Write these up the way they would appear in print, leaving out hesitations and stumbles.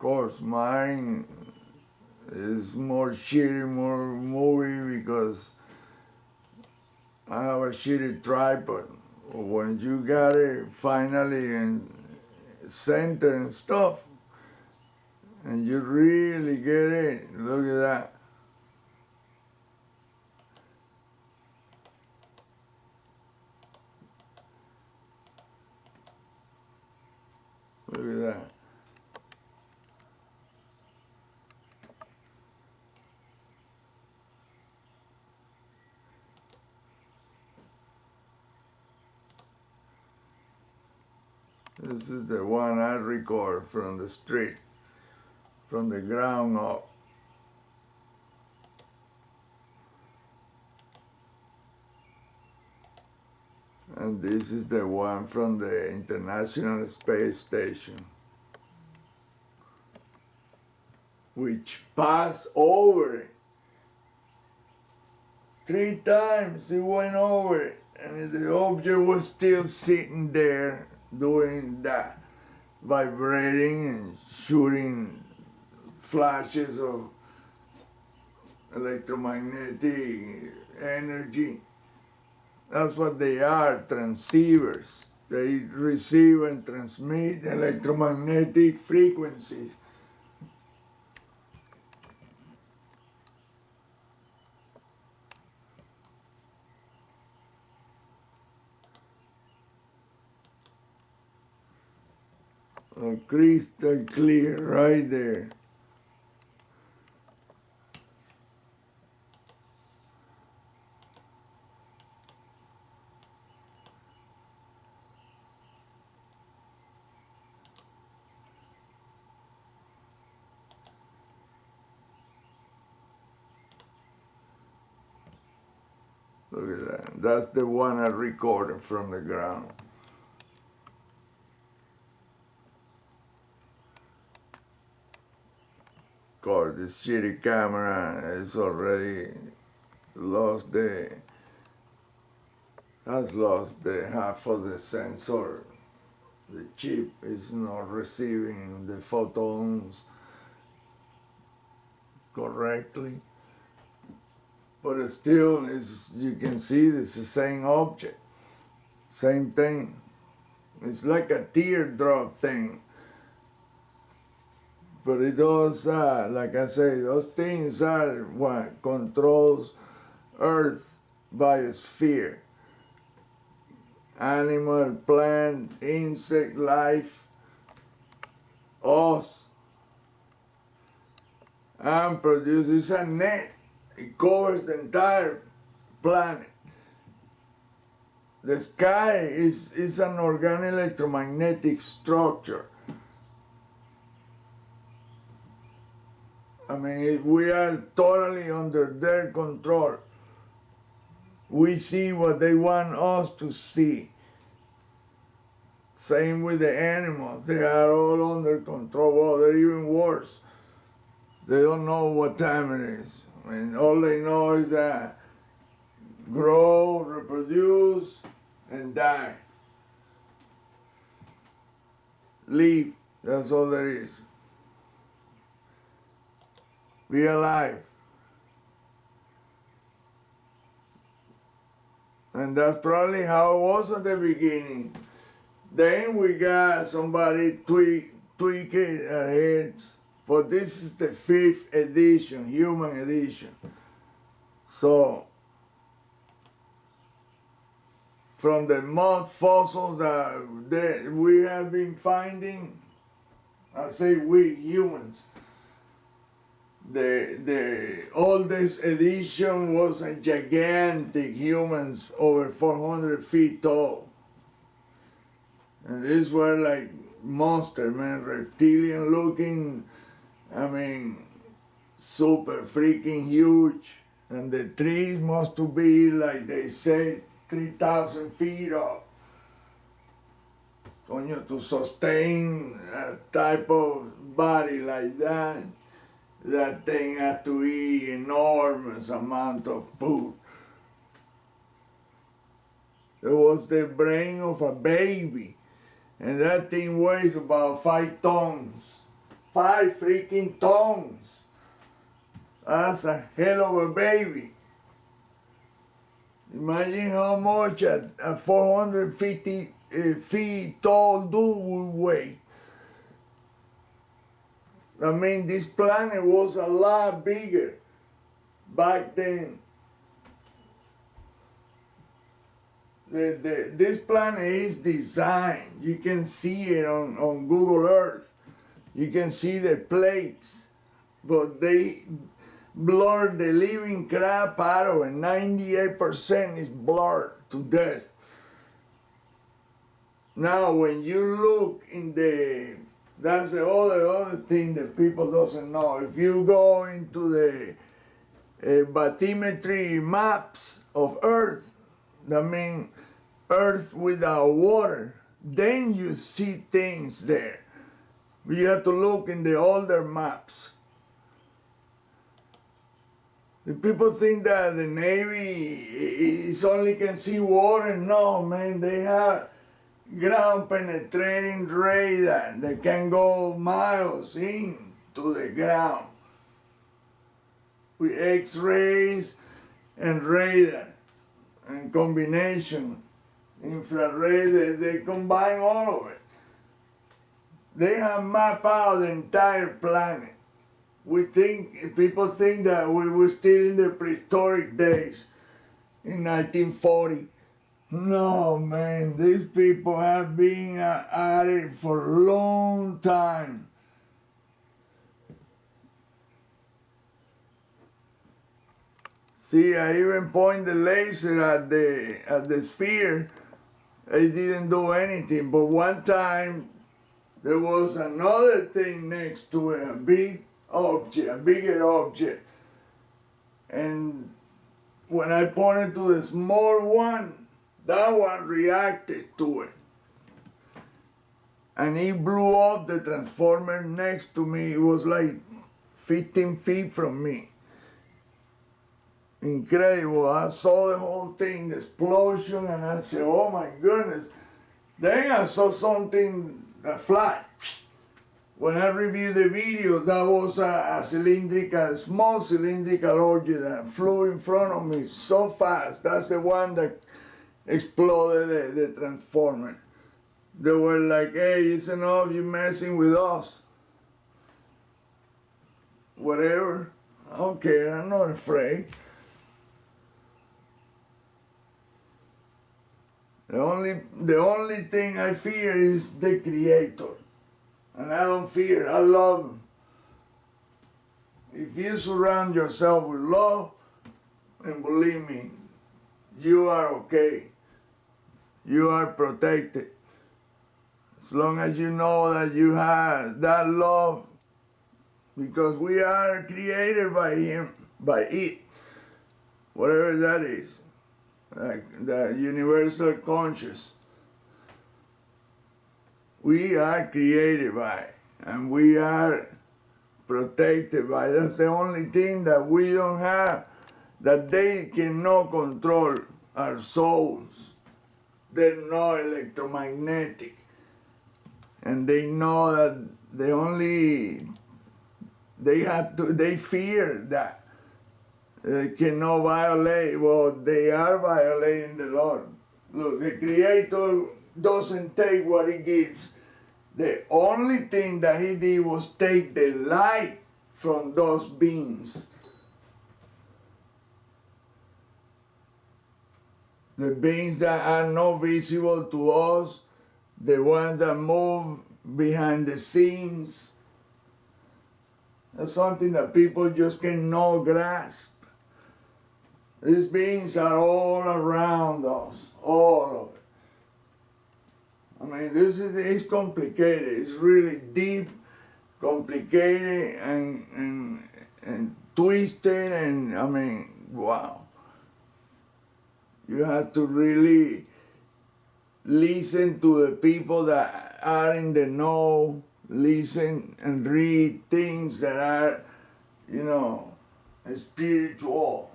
course, mine is more shitty, more movie because I have a shitty tripod. When you got it finally in center and stuff, and you really get it, look at that. Look at that. This is the one I record from the street, from the ground up. And this is the one from the International Space Station, which passed over it. 3 times it went over it, and the object was still sitting there doing that, vibrating and shooting flashes of electromagnetic energy. That's what they are, transceivers. They receive and transmit electromagnetic frequencies. Crystal clear right there. Look at that. That's the one I recorded from the ground. Of course, this shitty camera has already lost has lost the half of the sensor. The chip is not receiving the photons correctly. But still, you can see it's the same object, same thing. It's like a teardrop thing. But it does, like I say, those things are what controls Earth biosphere. Animal, plant, insect life, us, and produces a net. It covers the entire planet. The sky is an organic electromagnetic structure. I mean, we are totally under their control. We see what they want us to see. Same with the animals. They are all under control. Well, they're even worse. They don't know what time it is. I mean, all they know is that grow, reproduce, and die. Live. That's all there is. Be alive. And that's probably how it was at the beginning. Then we got somebody tweaking our heads. But this is the 5th edition, human edition. So, from the mud fossils that we have been finding, I say we humans, the oldest edition was a gigantic humans over 400 feet tall. And these were like monster, man, reptilian looking, I mean, super freaking huge. And the trees must be, like they say, 3,000 feet up. Coño, to sustain a type of body like that, that thing has to eat enormous amount of food. It was the brain of a baby, and that thing weighs about 5 tons. 5 freaking tons. That's a hell of a baby. Imagine how much a 450 feet tall dude would weigh. I mean, this planet was a lot bigger back then. This planet is designed. You can see it on Google Earth. You can see the plates, but they blur the living crap out of it. 98% is blurred to death. Now, when you look in that's the other thing that people doesn't know. If you go into the bathymetry maps of Earth, I mean, Earth without water, then you see things there. You have to look in the older maps. The people think that the Navy is only can see water. No, man, they have ground penetrating radar that can go miles into the ground with X-rays and radar and combination, infrared, they combine all of it. They have mapped out the entire planet. People think that we were still in the prehistoric days in 1940. No, man, these people have been at it for a long time. See, I even point the laser at the sphere. It didn't do anything, but one time there was another thing next to it, a big object, a bigger object. And when I pointed to the small one, that one reacted to it. And he blew up the transformer next to me. It was like 15 feet from me. Incredible. I saw the whole thing, the explosion, and I said, oh my goodness. Then I saw something fly. When I reviewed the video, that was a small cylindrical object that flew in front of me so fast. That's the one that exploded the transformer. They were like, hey, it's enough, you messing with us. Whatever. I don't care, I'm not afraid. The only thing I fear is the Creator. And I don't fear, I love Him. If you surround yourself with love, and believe me, you are okay. You are protected. As long as you know that you have that love, because we are created by Him, by it, whatever that is, like the universal conscious. We are created by it, and we are protected by it. That's the only thing that we don't have, that they cannot control our souls. They're not electromagnetic. And they know that they fear that. They cannot violate. Well, they are violating the Lord. Look, the Creator doesn't take what He gives. The only thing that He did was take the light from those beings. The beings that are not visible to us, the ones that move behind the scenes. That's something that people just cannot grasp. These beings are all around us, all of it. I mean, it's complicated. It's really deep, complicated, and twisted, and I mean, wow. You have to really listen to the people that are in the know, listen and read things that are, spiritual.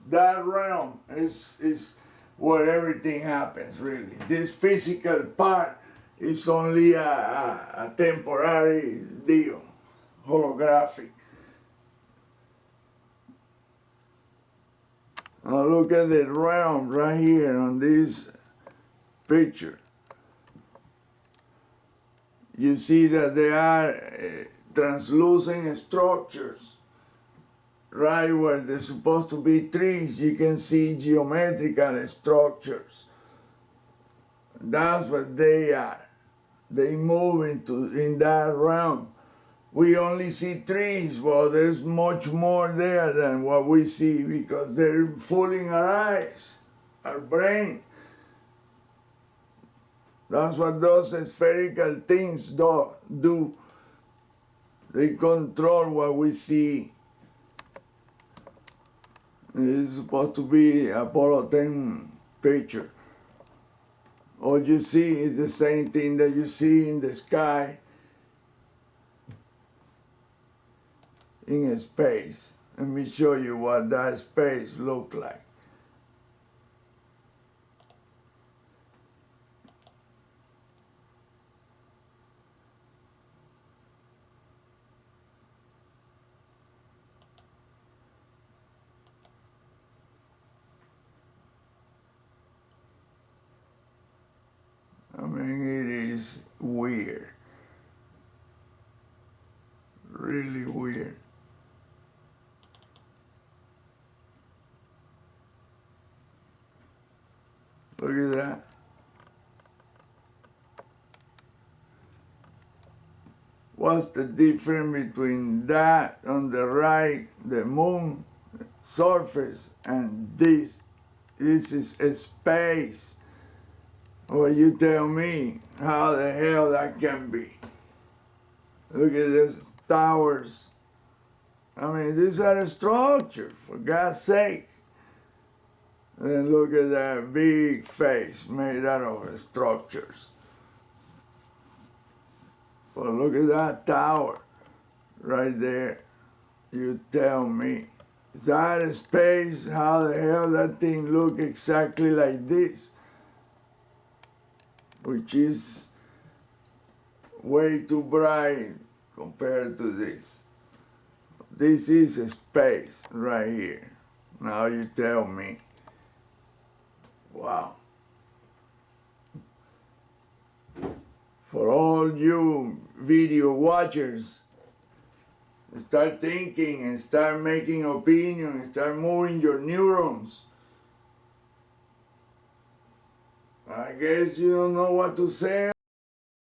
That realm is where everything happens, really. This physical part is only a temporary deal. holographic. Now look at the realm right here on this picture. You see that they are translucent structures. Right where there's supposed to be trees, you can see geometrical structures. That's what they are. They move in that realm. We only see trees. Well, there's much more there than what we see because they're fooling our eyes, our brain. That's what those spherical things do. They control what we see. It's supposed to be Apollo 10 picture. All you see is the same thing that you see in the sky in space. Let me show you what that space looks like. I mean, it is weird. Really weird. Look at that. What's the difference between that on the right, the moon surface, and this? This is a space. Well, you tell me how the hell that can be. Look at these towers. I mean, these are a structure, for God's sake. And look at that big face made out of structures. Well, look at that tower right there. You tell me. Is that a space? How the hell that thing look exactly like this? Which is way too bright compared to this. This is a space right here. Now you tell me. Wow. For all you video watchers, start thinking and start making opinions and start moving your neurons. I guess you don't know what to say.